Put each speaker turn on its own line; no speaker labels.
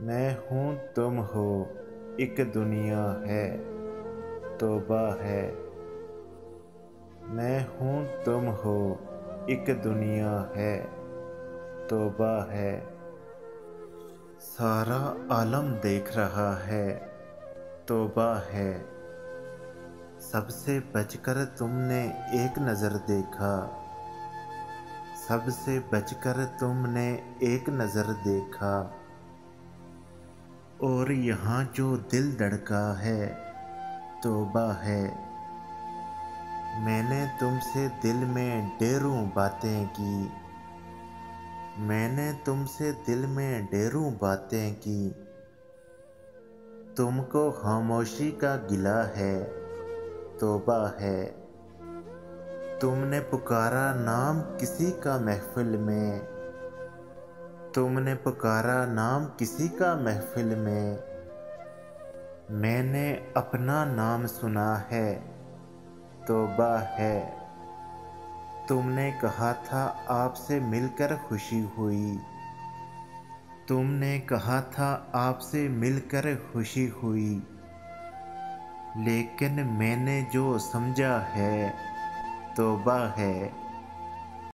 मैं हूँ तुम हो एक दुनिया है तौबा है। मैं हूँ तुम हो एक दुनिया है तौबा है। सारा आलम देख रहा है तौबा है। सबसे बचकर तुमने एक नज़र देखा। सबसे बचकर तुमने एक नज़र देखा। और यहाँ जो दिल धड़का है तौबा है। मैंने तुमसे दिल में ढेरों बातें की। मैंने तुमसे दिल में ढेरों बातें की। तुमको खामोशी का गिला है तौबा है। तुमने पुकारा नाम किसी का महफिल में। तुमने पुकारा नाम किसी का महफिल में। मैंने अपना नाम सुना है तौबा है। तुमने कहा था आपसे मिलकर खुशी हुई। तुमने कहा था आपसे मिलकर खुशी हुई। लेकिन मैंने जो समझा है तौबा है।